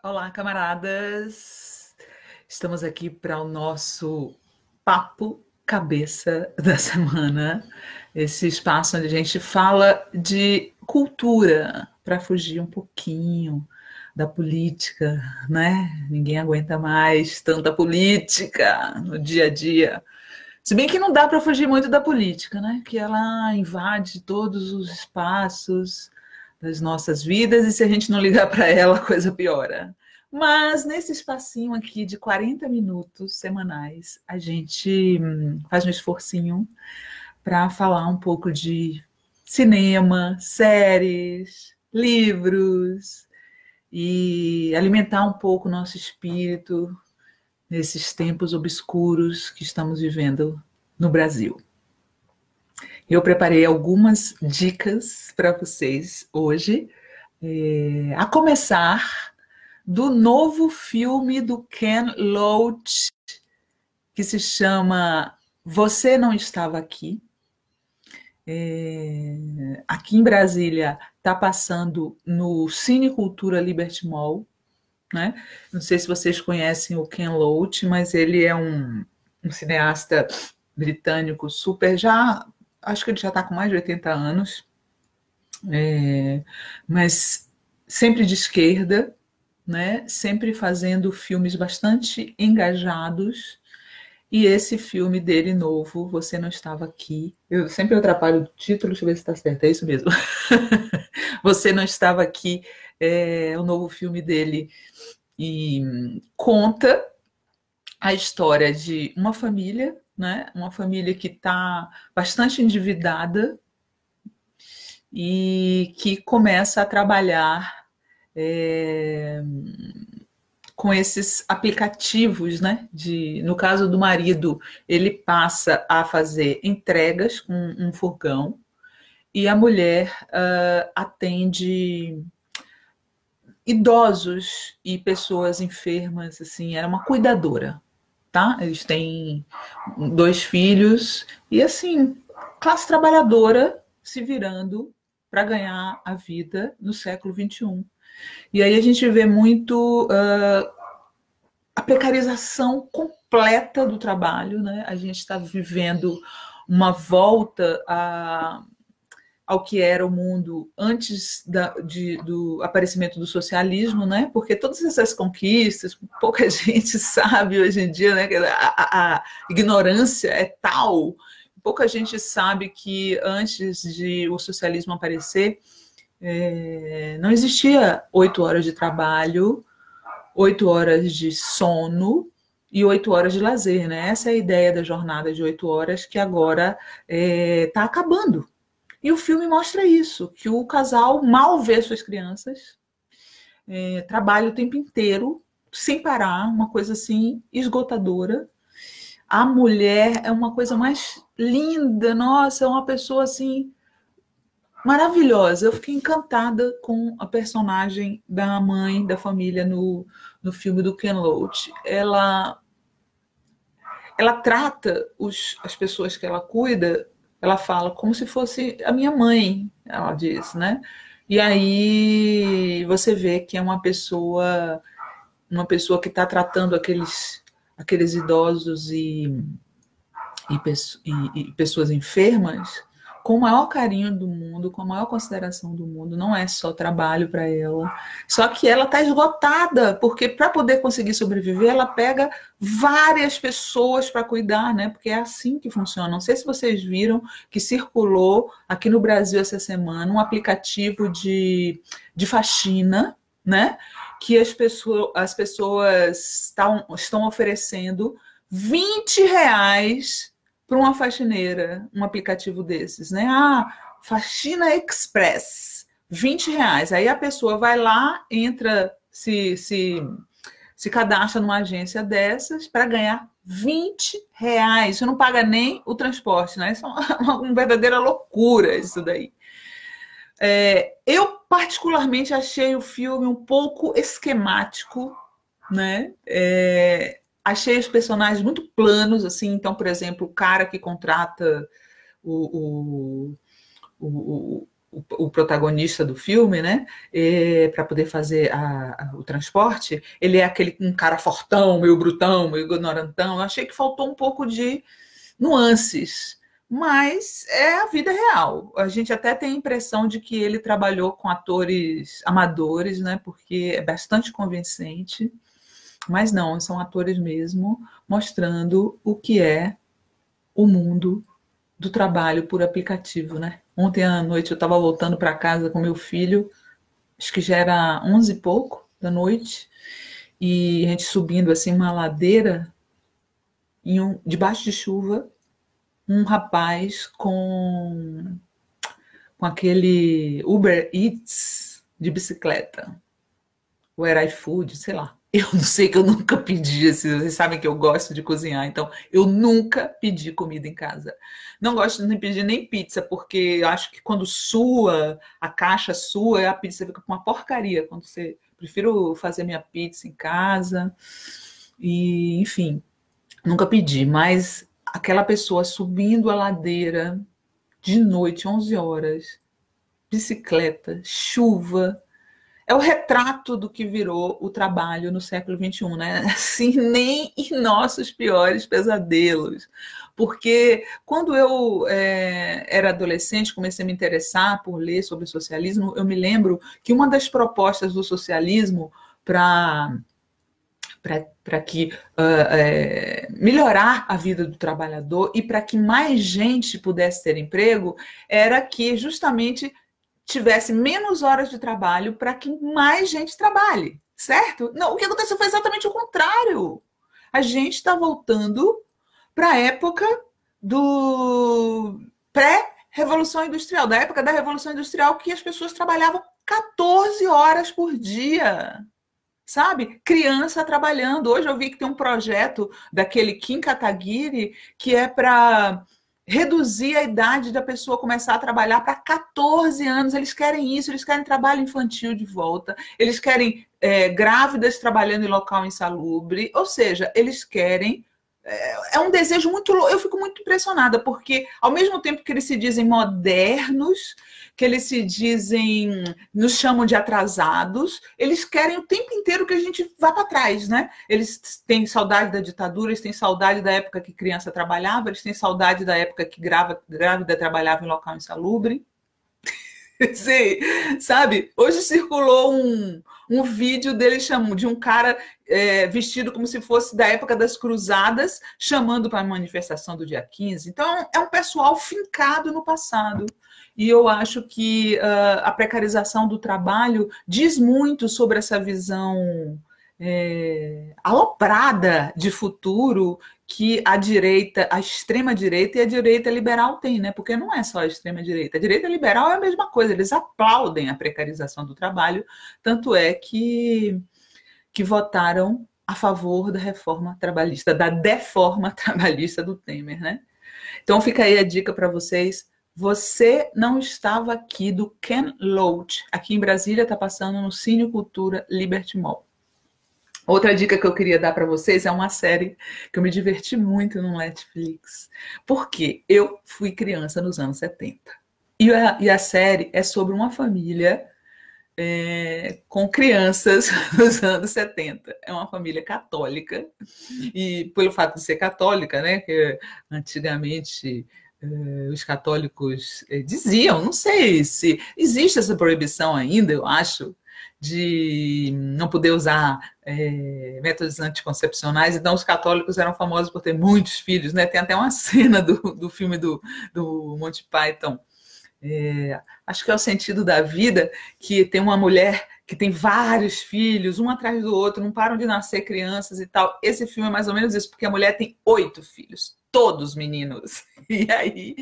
Olá, camaradas! Estamos aqui para o nosso Papo Cabeça da semana, esse espaço onde a gente fala de cultura, para fugir um pouquinho da política, né? Ninguém aguenta mais tanta política no dia a dia. Se bem que não dá para fugir muito da política, né? Que ela invade todos os espaços das nossas vidas e se a gente não ligar para ela, a coisa piora. Mas nesse espacinho aqui de 40 minutos semanais, a gente faz um esforcinho para falar um pouco de cinema, séries, livros e alimentar um pouco o nosso espírito nesses tempos obscuros que estamos vivendo no Brasil. Eu preparei algumas dicas para vocês hoje, a começar do novo filme do Ken Loach, que se chama Você Não Estava Aqui. Aqui em Brasília está passando no Cine Cultura Liberty Mall, né? Não sei se vocês conhecem o Ken Loach, mas ele é um cineasta britânico super, já acho que ele já está com mais de 80 anos, mas sempre de esquerda, né? Sempre fazendo filmes bastante engajados. E esse filme dele novo, Você Não Estava Aqui, eu sempre atrapalho o título, deixa eu ver se está certo, é isso mesmo. Você Não Estava Aqui é o novo filme dele e conta a história de uma família, né? Uma família que está bastante endividada e que começa a trabalhar com esses aplicativos, né? No caso do marido, ele passa a fazer entregas com um furgão e a mulher atende idosos e pessoas enfermas, assim, era uma cuidadora, tá? Eles têm 2 filhos e, assim, classe trabalhadora se virando para ganhar a vida no século XXI. E aí a gente vê muito a precarização completa do trabalho, né? A gente está vivendo uma volta ao que era o mundo antes do aparecimento do socialismo, né? Porque todas essas conquistas, pouca gente sabe hoje em dia, né? A ignorância é tal, pouca gente sabe que antes de o socialismo aparecer, não existia 8 horas de trabalho, 8 horas de sono e 8 horas de lazer, né? Essa é a ideia da jornada de 8 horas que agora está acabando. E o filme mostra isso, que o casal mal vê suas crianças, trabalha o tempo inteiro, sem parar, uma coisa assim esgotadora. A mulher é uma coisa mais linda, nossa, é uma pessoa assim maravilhosa. Eu fiquei encantada com a personagem da mãe da família no filme do Ken Loach. Ela trata as pessoas que ela cuida, ela fala como se fosse a minha mãe, ela diz, né? E aí você vê que é uma pessoa que está tratando aqueles idosos e pessoas enfermas com o maior carinho do mundo, com a maior consideração do mundo. Não é só trabalho para ela. Só que ela está esgotada, porque para poder conseguir sobreviver, ela pega várias pessoas para cuidar, né? Porque é assim que funciona. Não sei se vocês viram que circulou aqui no Brasil essa semana um aplicativo de faxina, né? Que as pessoas estão oferecendo R$ 20 para uma faxineira, um aplicativo desses, né? Faxina Express, R$ 20. Aí a pessoa vai lá, entra, se cadastra numa agência dessas para ganhar R$ 20. Você não paga nem o transporte, né? Isso é uma verdadeira loucura, isso daí. Eu particularmente achei o filme um pouco esquemático, né? Achei os personagens muito planos, assim. Então, por exemplo, o cara que contrata o o protagonista do filme, né, para poder fazer o transporte, ele é um cara fortão, meio brutão, meio ignorantão. Eu achei que faltou um pouco de nuances, mas é a vida real. A gente até tem a impressão de que ele trabalhou com atores amadores, né, porque é bastante convincente, mas não, são atores mesmo, mostrando o que é o mundo do trabalho por aplicativo, né? Ontem à noite eu estava voltando para casa com meu filho, acho que já era 11 e pouco da noite, e a gente subindo assim uma ladeira, debaixo de chuva, um rapaz com aquele Uber Eats de bicicleta, o Era iFood, sei lá. Eu não sei, que eu nunca pedi, vocês sabem que eu gosto de cozinhar, então eu nunca pedi comida em casa. Não gosto de pedir nem pizza, porque eu acho que quando sua, a caixa sua, a pizza fica com uma porcaria. Prefiro fazer minha pizza em casa, e enfim, nunca pedi, mas aquela pessoa subindo a ladeira de noite, 11 horas, bicicleta, chuva, é o retrato do que virou o trabalho no século XXI, né? Assim, nem em nossos piores pesadelos. Porque quando eu era adolescente, comecei a me interessar por ler sobre socialismo, eu me lembro que uma das propostas do socialismo para que melhorar a vida do trabalhador e para que mais gente pudesse ter emprego, era que justamente tivesse menos horas de trabalho para que mais gente trabalhe, certo? Não, o que aconteceu foi exatamente o contrário. A gente está voltando para a época do pré-revolução industrial, da época da revolução industrial, que as pessoas trabalhavam 14 horas por dia. Sabe? Criança trabalhando. Hoje eu vi que tem um projeto daquele Kim Kataguiri que é para reduzir a idade da pessoa começar a trabalhar para 14 anos. Eles querem isso, eles querem trabalho infantil de volta, eles querem grávidas trabalhando em local insalubre, ou seja, eles querem... É um desejo muito louco. Eu fico muito impressionada, porque ao mesmo tempo que eles se dizem modernos, que eles se dizem, nos chamam de atrasados, eles querem o tempo inteiro que a gente vá para trás, né? Eles têm saudade da ditadura, eles têm saudade da época que criança trabalhava, eles têm saudade da época que grávida trabalhava em local insalubre. Sim, sabe? Hoje circulou um vídeo dele de um cara vestido como se fosse da época das cruzadas, chamando para a manifestação do dia 15. Então, é um pessoal fincado no passado. E eu acho que a precarização do trabalho diz muito sobre essa visão aloprada de futuro que a direita, a extrema-direita e a direita liberal têm, né? Porque não é só a extrema-direita. A direita liberal é a mesma coisa, eles aplaudem a precarização do trabalho, tanto é que votaram a favor da reforma trabalhista, da deforma trabalhista do Temer, né? Então fica aí a dica para vocês. Você Não Estava Aqui, do Ken Loach. Aqui em Brasília está passando no Cine Cultura Liberty Mall. Outra dica que eu queria dar para vocês é uma série que eu me diverti muito no Netflix, porque eu fui criança nos anos 70. E a série é sobre uma família com crianças nos anos 70. É uma família católica, e pelo fato de ser católica, né, que antigamente os católicos diziam, não sei se existe essa proibição ainda, eu acho, de não poder usar métodos anticoncepcionais. Então os católicos eram famosos por ter muitos filhos, né? Tem até uma cena do filme do Monty Python, acho que é O Sentido da Vida, que tem uma mulher que tem vários filhos, um atrás do outro, não param de nascer crianças e tal. Esse filme é mais ou menos isso, porque a mulher tem 8 filhos, todos meninos. E aí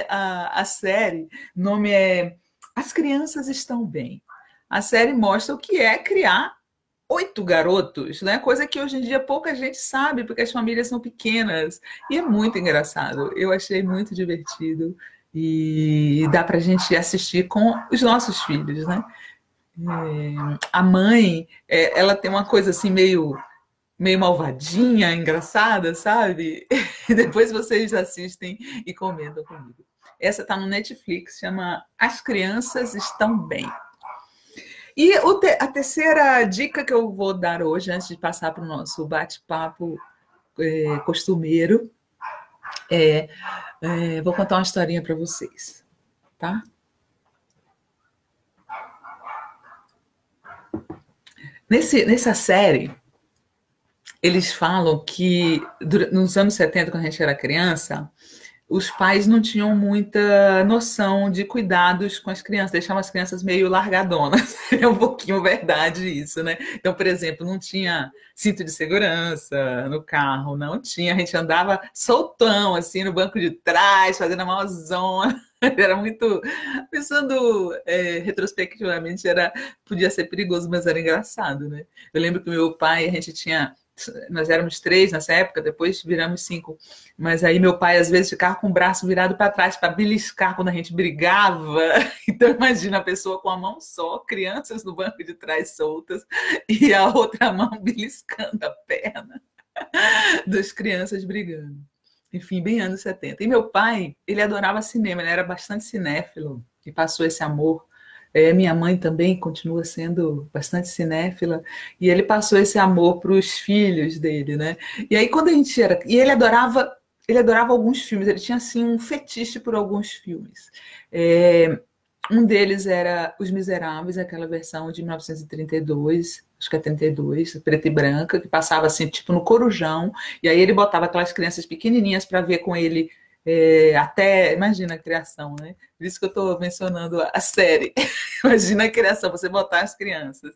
a série, o nome é As Crianças Estão Bem. A série mostra o que é criar 8 garotos, né? Coisa que hoje em dia pouca gente sabe, porque as famílias são pequenas. E é muito engraçado. Eu achei muito divertido. E dá para a gente assistir com os nossos filhos, né? A mãe, ela tem uma coisa assim meio malvadinha, engraçada, sabe? E depois vocês assistem e comentam comigo. Essa está no Netflix, chama As Crianças Estão Bem. E a terceira dica que eu vou dar hoje, antes de passar para o nosso bate-papo costumeiro, vou contar uma historinha para vocês, tá? Nessa série, eles falam que nos anos 70, quando a gente era criança, os pais não tinham muita noção de cuidados com as crianças, deixavam as crianças meio largadonas. É um pouquinho verdade isso, né? Então, por exemplo, não tinha cinto de segurança no carro, não tinha. A gente andava soltão, assim, no banco de trás, fazendo a maior zona. Era muito... Pensando retrospectivamente, podia ser perigoso, mas era engraçado, né? Eu lembro que meu pai, a gente tinha... Nós éramos 3 nessa época, depois viramos 5. Mas aí meu pai, às vezes, ficava com o braço virado para trás para beliscar quando a gente brigava. Então, imagina a pessoa com a mão só, crianças no banco de trás soltas, e a outra mão beliscando a perna das crianças brigando. Enfim, bem anos 70. E meu pai, ele adorava cinema, ele era bastante cinéfilo e passou esse amor. Minha mãe também continua sendo bastante cinéfila, e ele passou esse amor para os filhos dele, né? E aí, quando a gente era... E ele adorava alguns filmes, ele tinha, assim, um fetiche por alguns filmes. Um deles era Os Miseráveis, aquela versão de 1932, acho que é 32, preta e branca, que passava, assim, tipo no Corujão, e aí ele botava aquelas crianças pequenininhas para ver com ele até... Imagina a criação, né? Por isso que eu estou mencionando a série. Imagina a criação, você botar as crianças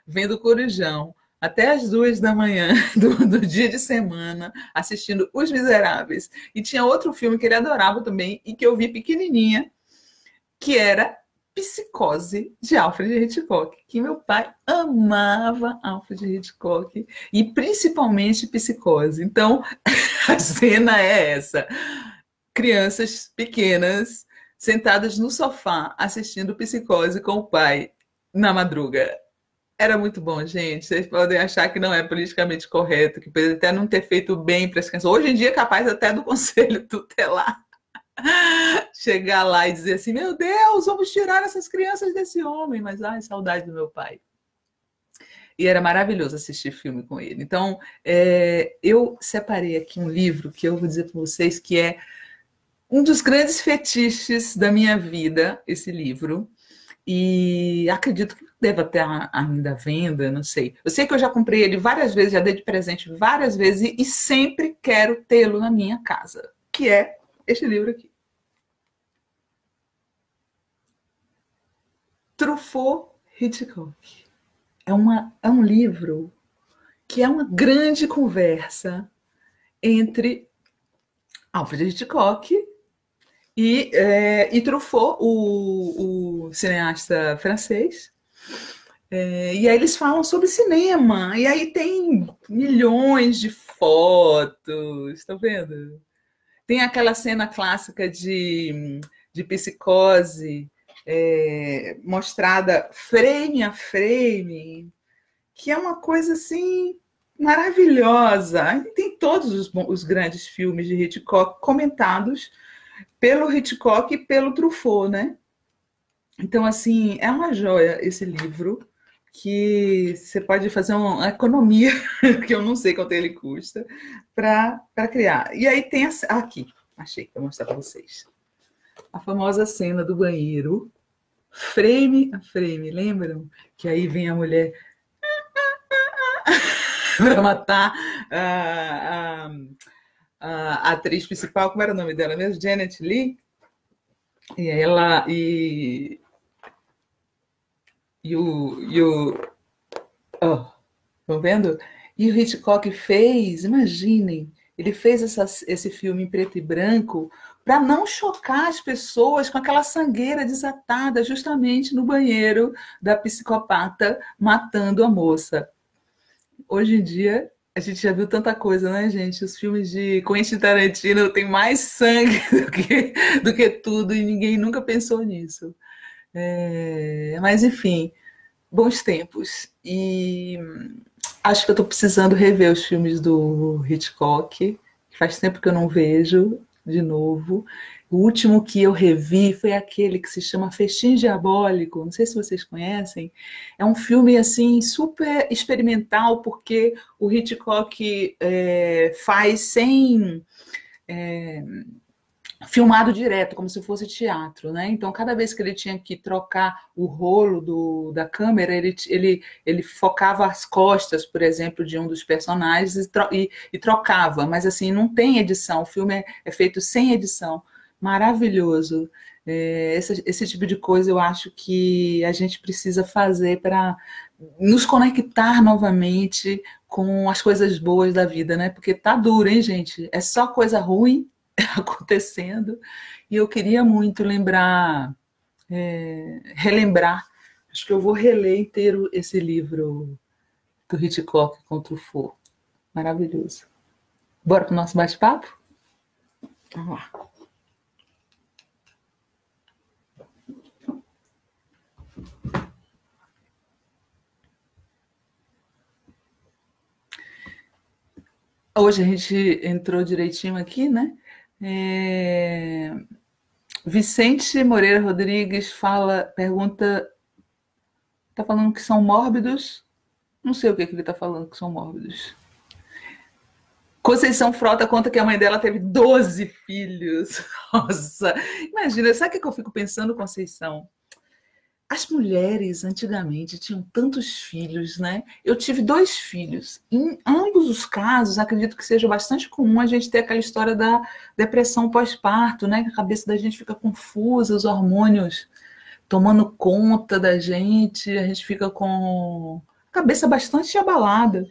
vendo o Corujão até as 2 da manhã do dia de semana, assistindo Os Miseráveis. E tinha outro filme que ele adorava também e que eu vi pequenininha, que era Psicose, de Alfred Hitchcock, que meu pai amava Alfred Hitchcock, e principalmente Psicose. Então, a cena é essa. Crianças pequenas sentadas no sofá assistindo Psicose com o pai na madruga. Era muito bom, gente. Vocês podem achar que não é politicamente correto, que pode até não ter feito bem para as crianças. Hoje em dia é capaz até do conselho tutelar chegar lá e dizer assim, meu Deus, vamos tirar essas crianças desse homem. Mas, ai, saudade do meu pai. E era maravilhoso assistir filme com ele. Então, eu separei aqui um livro que eu vou dizer para vocês que é um dos grandes fetiches da minha vida, esse livro. E acredito que deva ter ainda à venda, não sei. Eu sei que eu já comprei ele várias vezes, já dei de presente várias vezes e sempre quero tê-lo na minha casa, que é este livro aqui. Truffaut Hitchcock. É um livro que é uma grande conversa entre Alfred Hitchcock e Truffaut, o cineasta francês. E aí eles falam sobre cinema. E aí tem milhões de fotos. Estão vendo? Tem aquela cena clássica de Psicose, mostrada frame a frame, que é uma coisa assim maravilhosa. E tem todos os grandes filmes de Hitchcock comentados pelo Hitchcock e pelo Truffaut, né? Então, assim, é uma joia esse livro, que você pode fazer uma economia, que eu não sei quanto ele custa, para criar. E aí tem aqui, achei, vou mostrar para vocês. A famosa cena do banheiro, frame a frame, lembram? Que aí vem a mulher para matar a atriz principal, como era o nome dela mesmo? Janet Leigh. E ela estão vendo? E o Hitchcock fez, imaginem, ele fez esse filme em preto e branco para não chocar as pessoas com aquela sangueira desatada justamente no banheiro da psicopata matando a moça. Hoje em dia, a gente já viu tanta coisa, né, gente? Os filmes de Quentin Tarantino têm mais sangue do que tudo e ninguém nunca pensou nisso. Mas, enfim, bons tempos. E acho que eu estou precisando rever os filmes do Hitchcock, que faz tempo que eu não vejo de novo. O último que eu revi foi aquele que se chama Festim Diabólico, não sei se vocês conhecem. É um filme assim super experimental, porque o Hitchcock faz sem filmado direto, como se fosse teatro, né? Então, cada vez que ele tinha que trocar o rolo da câmera, ele focava as costas, por exemplo, de um dos personagens e trocava, mas assim, não tem edição, o filme é feito sem edição. Maravilhoso. Esse tipo de coisa eu acho que a gente precisa fazer para nos conectar novamente com as coisas boas da vida, né? Porque tá duro, hein, gente? É só coisa ruim acontecendo, e eu queria muito relembrar, acho que eu vou reler inteiro esse livro do Hitchcock com Truffaut, maravilhoso. Bora para o nosso bate-papo? Vamos lá. Hoje a gente entrou direitinho aqui, né? Vicente Moreira Rodrigues pergunta, tá falando que são mórbidos? Não sei o que ele está falando que são mórbidos. Conceição Frota conta que a mãe dela teve 12 filhos. Nossa, imagina, sabe o que eu fico pensando, Conceição? As mulheres antigamente tinham tantos filhos, né? Eu tive 2 filhos. Em ambos os casos, acredito que seja bastante comum a gente ter aquela história da depressão pós-parto, né? Que a cabeça da gente fica confusa, os hormônios tomando conta da gente, a gente fica com a cabeça bastante abalada.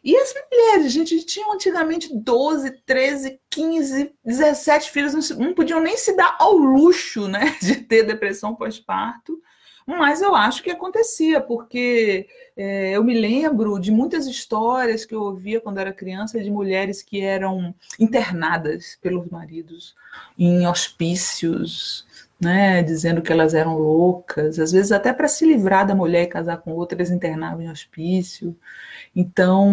E as mulheres, a gente tinha antigamente 12, 13, 15, 17 filhos, não podiam nem se dar ao luxo, né, de ter depressão pós-parto. Mas eu acho que acontecia, porque eu me lembro de muitas histórias que eu ouvia quando era criança de mulheres que eram internadas pelos maridos em hospícios, né, dizendo que elas eram loucas, às vezes até para se livrar da mulher e casar com outra, eles internavam em hospício. Então,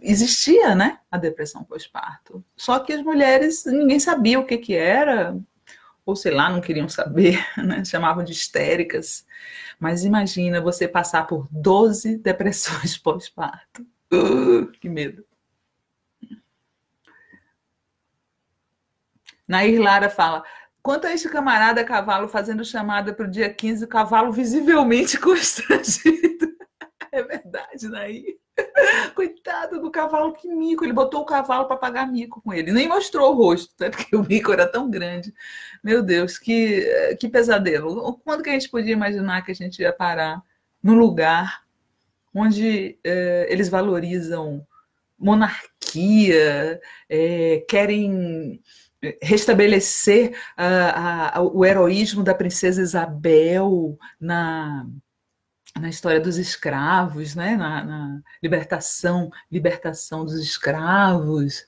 existia, né, a depressão pós-parto. Só que as mulheres, ninguém sabia o que era, ou sei lá, não queriam saber, né? Chamavam de histéricas. Mas imagina você passar por 12 depressões pós-parto. Que medo. Nair Lara fala, quanto a este camarada cavalo fazendo chamada para o dia 15, o cavalo visivelmente constrangido. É verdade, Nair. Coitado do cavalo, que mico. Ele botou o cavalo para pagar mico com ele. Nem mostrou o rosto, né? Porque o mico era tão grande. Meu Deus, que pesadelo. Quando que a gente podia imaginar que a gente ia parar num lugar onde eles valorizam monarquia, querem restabelecer o heroísmo da princesa Isabel na história dos escravos, né? na libertação dos escravos.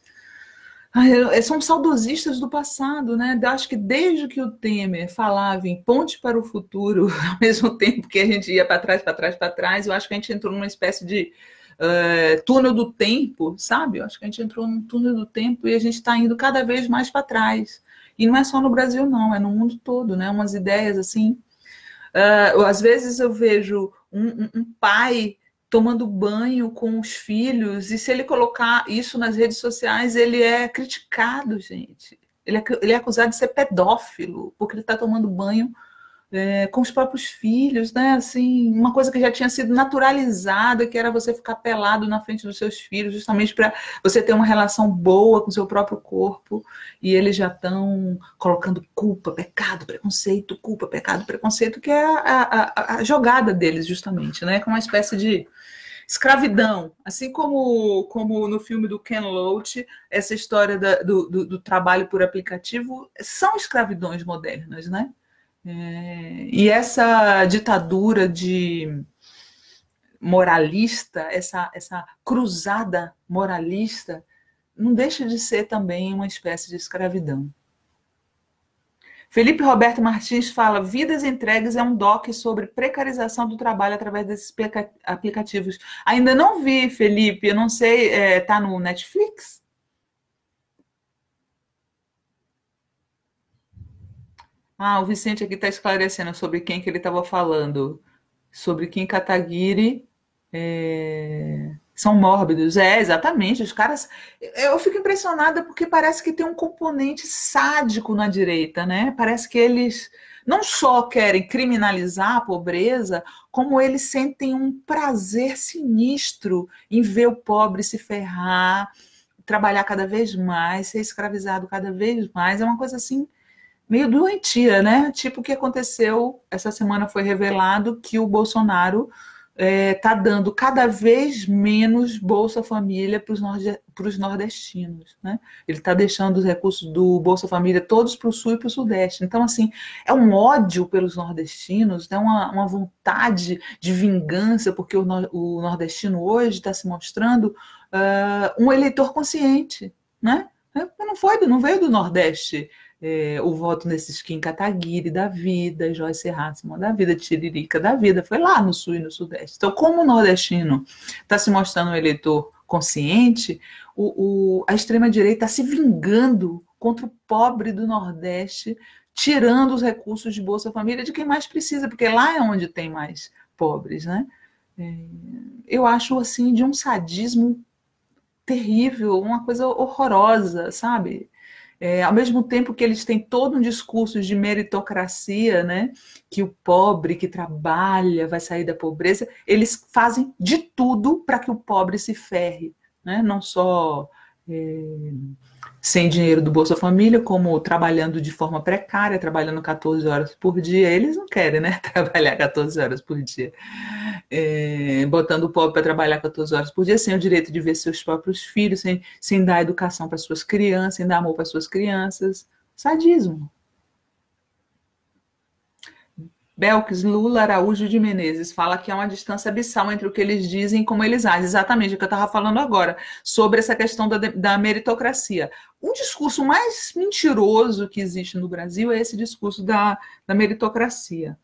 São saudosistas do passado, né? Acho que desde que o Temer falava em ponte para o futuro, ao mesmo tempo que a gente ia para trás, para trás, para trás, eu acho que a gente entrou numa espécie de túnel do tempo, sabe? Eu acho que a gente entrou num túnel do tempo e a gente está indo cada vez mais para trás. E não é só no Brasil, não, é no mundo todo, né? Umas ideias assim. Às vezes eu vejo um pai tomando banho com os filhos, e se ele colocar isso nas redes sociais, ele é criticado, gente. Ele é acusado de ser pedófilo, porque ele está tomando banho com os próprios filhos, né? Assim, uma coisa que já tinha sido naturalizada, que era você ficar pelado na frente dos seus filhos, justamente para você ter uma relação boa com o seu próprio corpo, e eles já estão colocando culpa, pecado, preconceito, culpa, pecado, preconceito, que é a jogada deles, justamente, né? Com uma espécie de escravidão, assim como no filme do Ken Loach, essa história do trabalho por aplicativo, são escravidões modernas, né? E essa ditadura de moralista, essa cruzada moralista, não deixa de ser também uma espécie de escravidão. Felipe Roberto Martins fala, Vidas Entregues é um doc sobre precarização do trabalho através desses aplicativos. Ainda não vi, Felipe, eu não sei, tá no Netflix? Ah, o Vicente aqui está esclarecendo sobre quem que ele estava falando. Sobre Kim Kataguiri. São mórbidos. É, exatamente. Os caras. Eu fico impressionada porque parece que tem um componente sádico na direita, né? Parece que eles não só querem criminalizar a pobreza, como eles sentem um prazer sinistro em ver o pobre se ferrar, trabalhar cada vez mais, ser escravizado cada vez mais. É uma coisa assim meio doentia, né? Tipo o que aconteceu essa semana, foi revelado que o Bolsonaro está dando cada vez menos Bolsa Família para os nordestinos, né? Ele está deixando os recursos do Bolsa Família todos para o Sul e para o Sudeste. Então, assim, é um ódio pelos nordestinos, né? Uma vontade de vingança, porque o nordestino hoje está se mostrando um eleitor consciente, né? Não veio do Nordeste o voto nesses Kim Kataguiri da vida, Joyce Hasselman da vida, Tiririca da vida, foi lá no Sul e no Sudeste. Então, como o nordestino está se mostrando um eleitor consciente, a extrema-direita está se vingando contra o pobre do Nordeste, tirando os recursos de Bolsa Família de quem mais precisa, porque lá é onde tem mais pobres, né? Eu acho, assim, de um sadismo terrível, uma coisa horrorosa, sabe? Ao mesmo tempo que eles têm todo um discurso de meritocracia, né, que o pobre que trabalha vai sair da pobreza, eles fazem de tudo para que o pobre se ferre, né? Não só sem dinheiro do Bolsa Família, como trabalhando de forma precária, trabalhando 14 horas por dia. Eles não querem, né, trabalhar 14 horas por dia. Botando o pobre para trabalhar 14 horas por dia, sem o direito de ver seus próprios filhos, sem dar educação para suas crianças, sem dar amor para suas crianças. Sadismo. Belkis Lula Araújo de Menezes fala que há uma distância abissal entre o que eles dizem e como eles agem. Exatamente o que eu estava falando agora, sobre essa questão da meritocracia. O discurso mais mentiroso que existe no Brasil é esse discurso da meritocracia.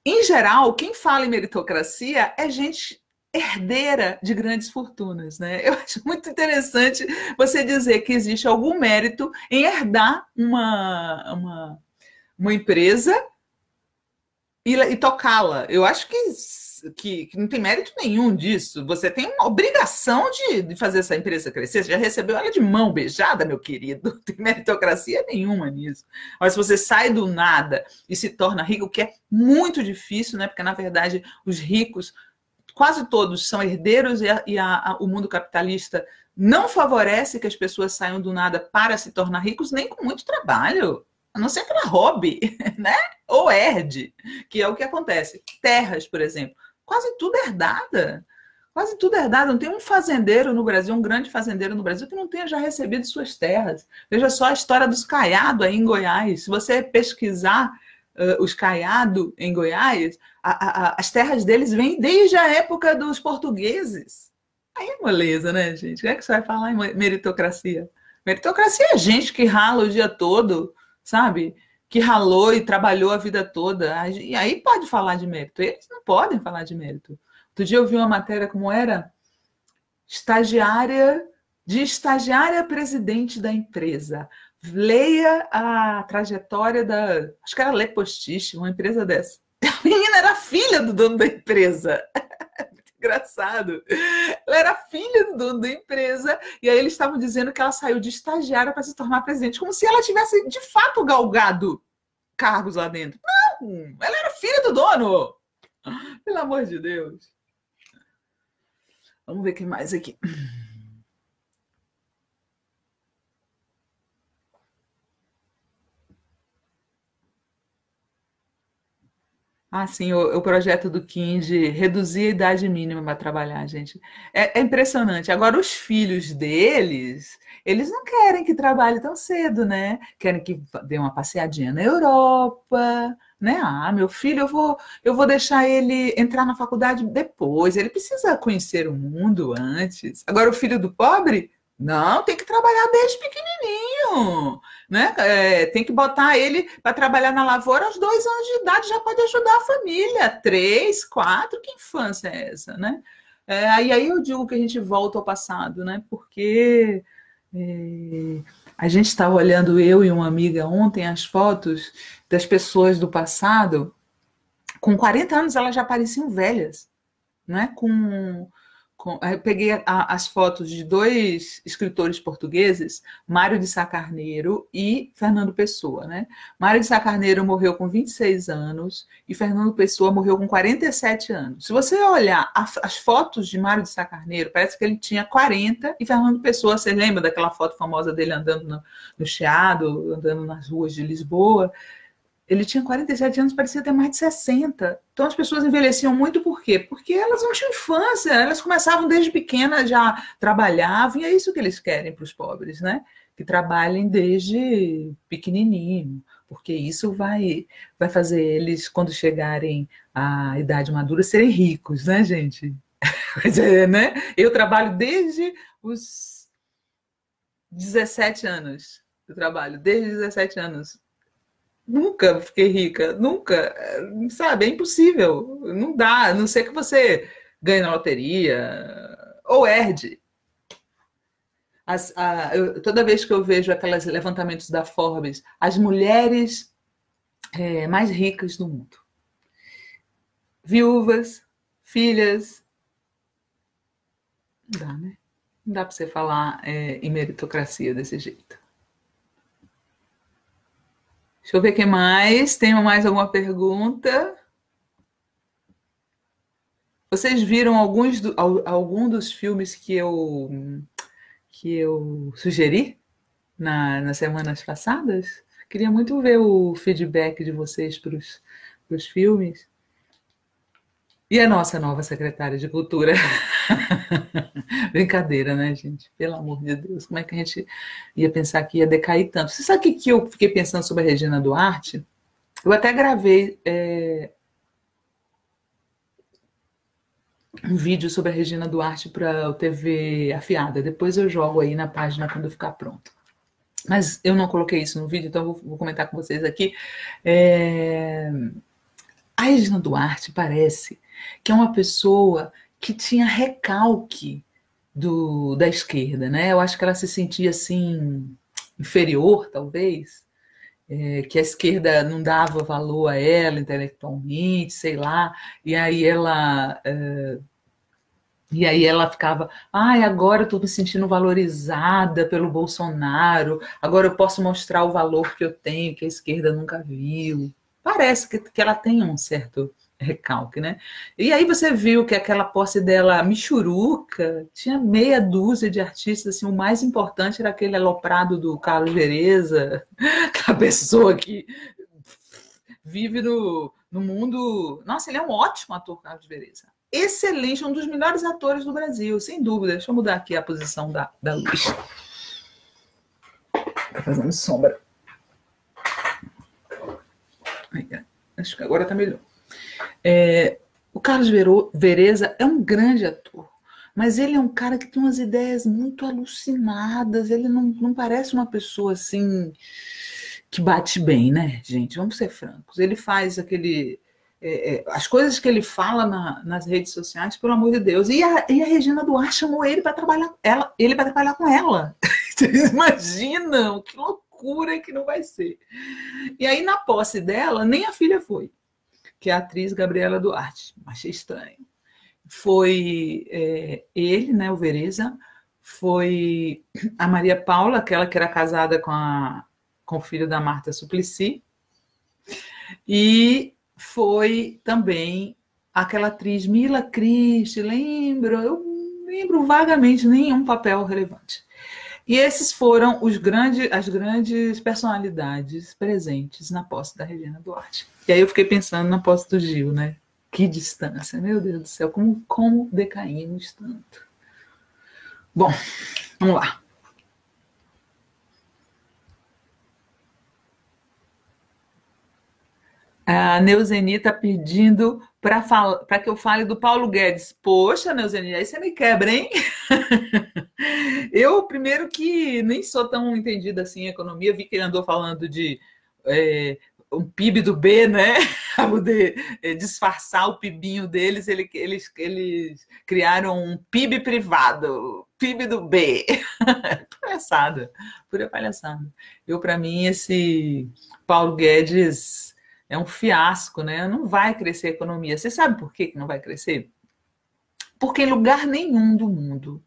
Em geral, quem fala em meritocracia é gente herdeira de grandes fortunas, né? Eu acho muito interessante você dizer que existe algum mérito em herdar uma empresa e tocá-la. Eu acho que não tem mérito nenhum disso. Você tem uma obrigação de fazer essa empresa crescer. Você já recebeu ela de mão beijada, meu querido. Não tem meritocracia nenhuma nisso. Mas se você sai do nada e se torna rico, o que é muito difícil, né? Porque, na verdade, os ricos, quase todos, são herdeiros e o mundo capitalista não favorece que as pessoas saiam do nada para se tornar ricos, nem com muito trabalho. A não ser que ela roube, né? Ou herde, que é o que acontece. Terras, por exemplo, quase tudo herdada. Quase tudo herdado. Não tem um fazendeiro no Brasil, um grande fazendeiro no Brasil, que não tenha já recebido suas terras. Veja só a história dos Caiado aí em Goiás. Se você pesquisar os Caiado em Goiás, as terras deles vêm desde a época dos portugueses. Aí é moleza, né, gente? O que é que você vai falar em meritocracia? Meritocracia é gente que rala o dia todo, sabe? Que ralou e trabalhou a vida toda. E aí pode falar de mérito. Eles não podem falar de mérito. Outro dia eu vi uma matéria como era estagiária presidente da empresa. Leia a trajetória acho que era Le Postiche, uma empresa dessa. A menina era filha do dono da empresa. Engraçado. Ela era filha do dono da empresa, e aí eles estavam dizendo que ela saiu de estagiária para se tornar presidente, como se ela tivesse de fato galgado cargos lá dentro. Não, ela era filha do dono. Pelo amor de Deus. Vamos ver o que mais aqui. Ah, sim, o projeto do Kim de reduzir a idade mínima para trabalhar, gente. É impressionante. Agora, os filhos deles, eles não querem que trabalhe tão cedo, né? Querem que dê uma passeadinha na Europa, né? Ah, meu filho, eu vou deixar ele entrar na faculdade depois. Ele precisa conhecer o mundo antes. Agora, o filho do pobre, não, tem que trabalhar desde pequenininho, né? Tem que botar ele para trabalhar na lavoura aos 2 anos de idade, já pode ajudar a família. 3, 4, que infância é essa, né? Aí eu digo que a gente volta ao passado, né? Porque A gente estava olhando, eu e uma amiga ontem, as fotos das pessoas do passado. Com 40 anos elas já pareciam velhas, né? Eu peguei as fotos de dois escritores portugueses, Mário de Sá Carneiro e Fernando Pessoa, né? Mário de Sá Carneiro morreu com 26 anos e Fernando Pessoa morreu com 47 anos. Se você olhar as fotos de Mário de Sá Carneiro, parece que ele tinha 40 e Fernando Pessoa, você lembra daquela foto famosa dele andando no Chiado, andando nas ruas de Lisboa? Ele tinha 47 anos, parecia ter mais de 60. Então as pessoas envelheciam muito por quê? Porque elas não tinham infância, elas começavam desde pequenas, já trabalhavam, e é isso que eles querem para os pobres, né? Que trabalhem desde pequenininho, porque isso vai fazer eles, quando chegarem à idade madura, serem ricos, né, gente? Né? Eu trabalho desde os 17 anos. Eu trabalho desde 17 anos. Nunca fiquei rica, nunca, sabe? É impossível, não dá, a não ser que você ganhe na loteria ou herde. Toda vez que eu vejo aqueles levantamentos da Forbes, as mulheres mais ricas do mundo, viúvas, filhas, não dá, né? Não dá para você falar em meritocracia desse jeito. Deixa eu ver o que mais. Tem mais alguma pergunta? Vocês viram algum dos filmes que eu sugeri nas semanas passadas? Queria muito ver o feedback de vocês para os filmes. E a nossa nova secretária de Cultura? Brincadeira, né, gente? Pelo amor de Deus, como é que a gente ia pensar que ia decair tanto? Você sabe o que eu fiquei pensando sobre a Regina Duarte? Eu até gravei um vídeo sobre a Regina Duarte para o TV Afiada. Depois eu jogo aí na página quando ficar pronto. Mas eu não coloquei isso no vídeo, então vou comentar com vocês aqui. A Regina Duarte parece que é uma pessoa que tinha recalque da esquerda, né? Eu acho que ela se sentia assim inferior, talvez, que a esquerda não dava valor a ela intelectualmente, sei lá, e aí ela ficava, agora eu estou me sentindo valorizada pelo Bolsonaro, agora eu posso mostrar o valor que eu tenho, que a esquerda nunca viu. Parece que ela tem um certo recalque, né? E aí você viu que aquela posse dela, Michuruca, tinha meia dúzia de artistas, assim, o mais importante era aquele aloprado do Carlos Vereza, aquela pessoa que vive no mundo... Nossa, ele é um ótimo ator, Carlos Vereza. Excelente, um dos melhores atores do Brasil, sem dúvida. Deixa eu mudar aqui a posição da luz. Tá fazendo sombra. Acho que agora tá melhor. O Carlos Vereza é um grande ator, mas ele é um cara que tem umas ideias muito alucinadas, ele não parece uma pessoa assim que bate bem, né, gente? Vamos ser francos. Ele faz as coisas que ele fala nas redes sociais, pelo amor de Deus. E a Regina Duarte chamou ele para trabalhar, com ela. Vocês imaginam que loucura que não vai ser. E aí, na posse dela, nem a filha foi, que é a atriz Gabriela Duarte. Achei estranho. Foi ele, né, o Vereza, foi a Maria Paula, aquela que era casada com o filho da Marta Suplicy, e foi também aquela atriz Mila Christie, eu lembro vagamente, nenhum papel relevante. E esses foram as grandes personalidades presentes na posse da Regina Duarte. E aí eu fiquei pensando na posse do Gil, né? Que distância, meu Deus do céu, como decaímos tanto. Bom, vamos lá. A Neuzeni está pedindo para que eu fale do Paulo Guedes. Poxa, Neuzeni, aí você me quebra, hein? Eu, primeiro que nem sou tão entendida assim em economia, vi que ele andou falando de um PIB do B, né? Para poder disfarçar o PIBinho deles, eles criaram um PIB privado, PIB do B. palhaçada, pura palhaçada. Para mim, esse Paulo Guedes é um fiasco, né? Não vai crescer a economia. Você sabe por que não vai crescer? Porque em lugar nenhum do mundo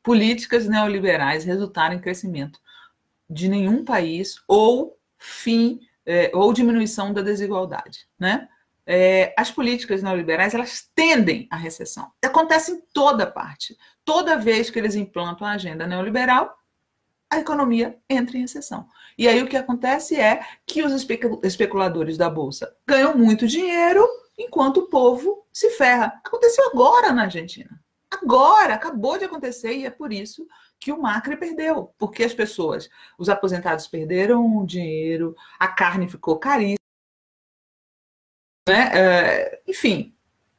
políticas neoliberais resultaram em crescimento de nenhum país ou ou diminuição da desigualdade, né? As políticas neoliberais, elas tendem à recessão. Acontece em toda parte. Toda vez que eles implantam a agenda neoliberal, a economia entra em recessão. E aí o que acontece é que os especuladores da Bolsa ganham muito dinheiro, enquanto o povo se ferra. Aconteceu agora na Argentina. Agora, acabou de acontecer, e é por isso que o Macri perdeu. Porque as pessoas, os aposentados perderam dinheiro, a carne ficou caríssima, né? Enfim,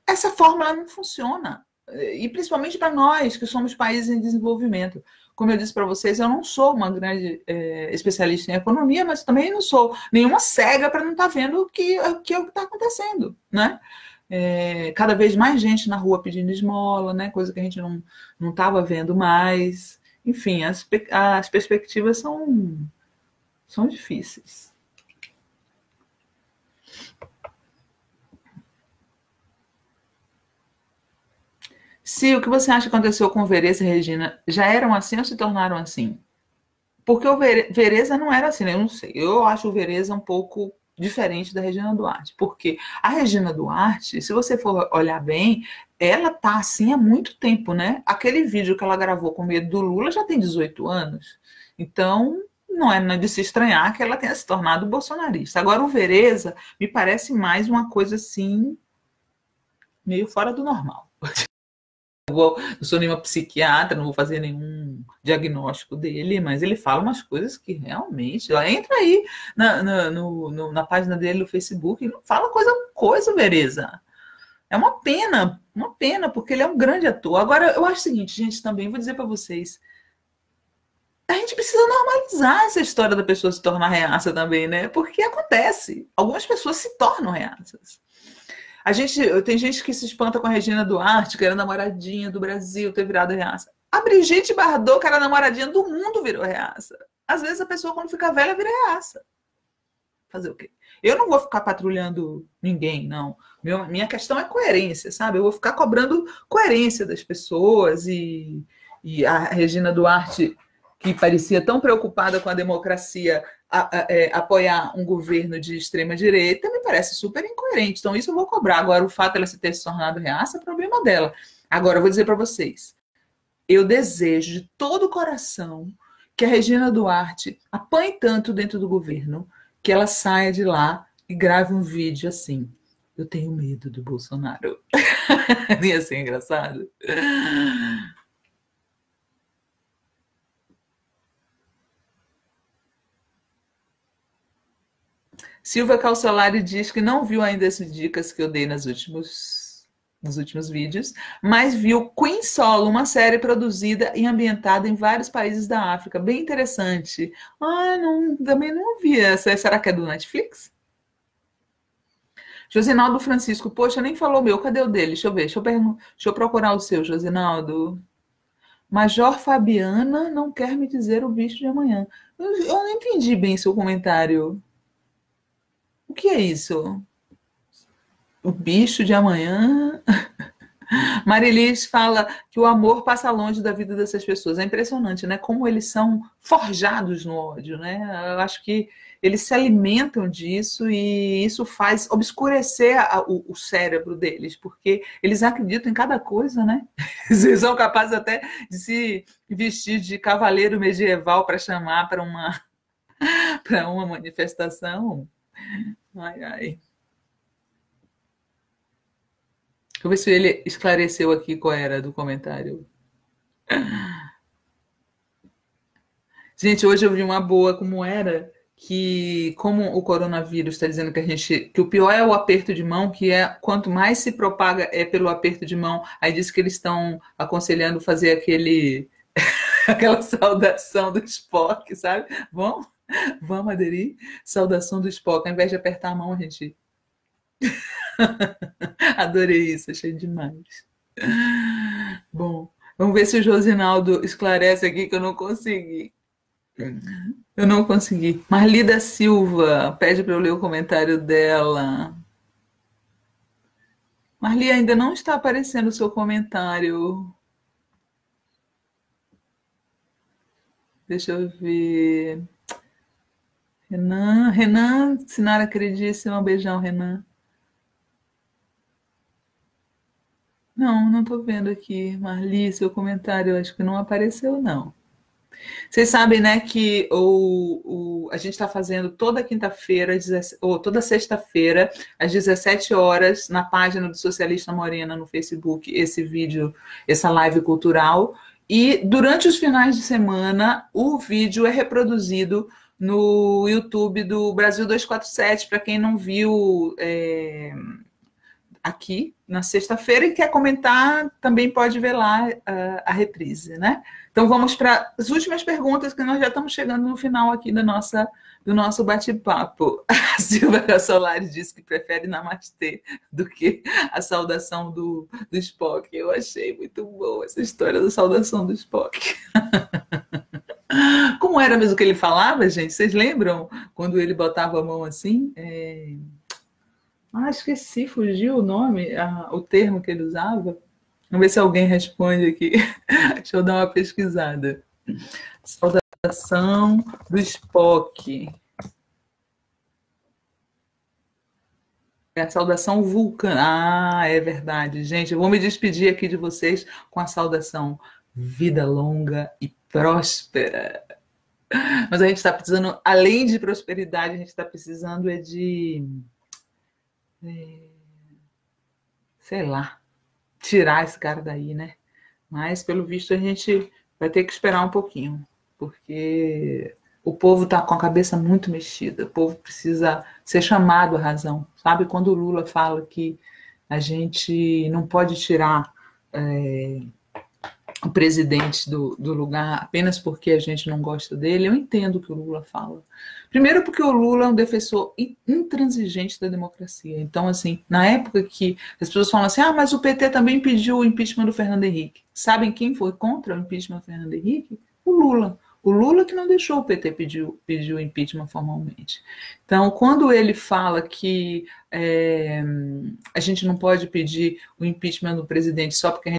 essa fórmula não funciona. E principalmente para nós, que somos países em desenvolvimento. Como eu disse para vocês, eu não sou uma grande especialista em economia, mas também não sou nenhuma cega para não estar vendo o que é o que está acontecendo, né? Cada vez mais gente na rua pedindo esmola, né? Coisa que a gente não estava vendo mais. Enfim, as perspectivas são difíceis. Se o que você acha que aconteceu com Vereza e Regina já eram assim ou se tornaram assim? Porque o Vereza não era assim, né? Eu não sei. Eu acho o Vereza um pouco diferente da Regina Duarte. Porque a Regina Duarte, se você for olhar bem, ela tá assim há muito tempo, né? Aquele vídeo que ela gravou com medo do Lula já tem 18 anos. Então, não é de se estranhar que ela tenha se tornado bolsonarista. Agora, o Vereza me parece mais uma coisa assim, meio fora do normal. Não sou nenhuma psiquiatra, não vou fazer nenhum diagnóstico dele, mas ele fala umas coisas que realmente. Ó, entra aí na página dele no Facebook, ele fala coisa, Vereza. É uma pena, porque ele é um grande ator. Agora, eu acho o seguinte, gente, também vou dizer para vocês. A gente precisa normalizar essa história da pessoa se tornar reaça também, né? Porque acontece. Algumas pessoas se tornam reaças. Tem gente que se espanta com a Regina Duarte, que era namoradinha do Brasil, ter virado reaça. A Brigitte Bardot, que era namoradinha do mundo, virou reaça. Às vezes a pessoa, quando fica velha, vira reaça. Fazer o quê? Eu não vou ficar patrulhando ninguém, não. Minha questão é coerência, sabe? Eu vou ficar cobrando coerência das pessoas e a Regina Duarte, que parecia tão preocupada com a democracia, apoiar um governo de extrema-direita, me parece super incoerente. Então, isso eu vou cobrar. Agora, o fato de ela se ter se tornado reaça é problema dela. Agora, eu vou dizer para vocês. Eu desejo de todo o coração que a Regina Duarte apanhe tanto dentro do governo que ela saia de lá e grave um vídeo assim. Eu tenho medo do Bolsonaro. Não ia ser engraçado? Silvia Calçolari diz que não viu ainda essas dicas que eu dei nos últimos vídeos, mas viu Queen Solo, uma série produzida e ambientada em vários países da África. Bem interessante. Também não vi essa. Será que é do Netflix? Josinaldo Francisco, poxa, nem falou o meu. Cadê o dele? Deixa eu ver. Deixa eu procurar o seu, Josinaldo. Major Fabiana não quer me dizer o bicho de amanhã. Eu não entendi bem seu comentário. O que é isso? O bicho de amanhã? Marilis fala que o amor passa longe da vida dessas pessoas. É impressionante, né? Como eles são forjados no ódio, né? Eu acho que eles se alimentam disso e isso faz obscurecer o cérebro deles, porque eles acreditam em cada coisa, né? Eles são capazes até de se vestir de cavaleiro medieval para chamar para uma manifestação. Ai, ai. Deixa eu ver se ele esclareceu aqui qual era do comentário. Gente, hoje eu vi uma boa como era, que como o coronavírus está dizendo que o pior é o aperto de mão, que é quanto mais se propaga é pelo aperto de mão. Aí diz que eles estão aconselhando fazer aquela saudação do Spock, sabe? Vamos aderir? Saudação do Spock, ao invés de apertar a mão, a gente adorei isso, achei demais. Bom, vamos ver se o Josinaldo esclarece aqui que eu não consegui. Eu não consegui. Marli da Silva pede para eu ler o comentário dela. Marli, ainda não está aparecendo o seu comentário. Deixa eu ver. Renan, Sinara queridíssima, um beijão, Renan. Não estou vendo aqui, Marli, seu comentário, acho que não apareceu, não. Vocês sabem, né, que a gente está fazendo toda quinta-feira, ou toda sexta-feira, às 17 horas, na página do Socialista Morena no Facebook, esse vídeo, essa live cultural. E durante os finais de semana, o vídeo é reproduzido no YouTube do Brasil 247, para quem não viu. Aqui na sexta-feira e quer comentar, também pode ver lá a reprise, né? Então vamos para as últimas perguntas, que nós já estamos chegando no final aqui do nosso bate-papo. A Silvia Solari disse que prefere Namastê do que a saudação do Spock. Eu achei muito boa essa história da saudação do Spock. Como era mesmo que ele falava, gente? Vocês lembram quando ele botava a mão assim? Esqueci, fugiu o nome, o termo que ele usava. Vamos ver se alguém responde aqui. Deixa eu dar uma pesquisada. Saudação do Spock. É a saudação vulcana. É verdade, gente. Eu vou me despedir aqui de vocês com a saudação vida longa e próspera. Mas a gente está precisando, além de prosperidade, a gente está precisando de sei lá, tirar esse cara daí, né? Mas, pelo visto, a gente vai ter que esperar um pouquinho, porque o povo está com a cabeça muito mexida, o povo precisa ser chamado à razão, sabe? Quando o Lula fala que a gente não pode tirar o presidente do lugar apenas porque a gente não gosta dele, eu entendo o que o Lula fala. Primeiro porque o Lula é um defensor intransigente da democracia. Então, assim, na época que as pessoas falam assim, mas o PT também pediu o impeachment do Fernando Henrique. Sabem quem foi contra o impeachment do Fernando Henrique? O Lula. O Lula que não deixou o PT pedir o impeachment formalmente. Então, quando ele fala que a gente não pode pedir o impeachment do presidente só porque a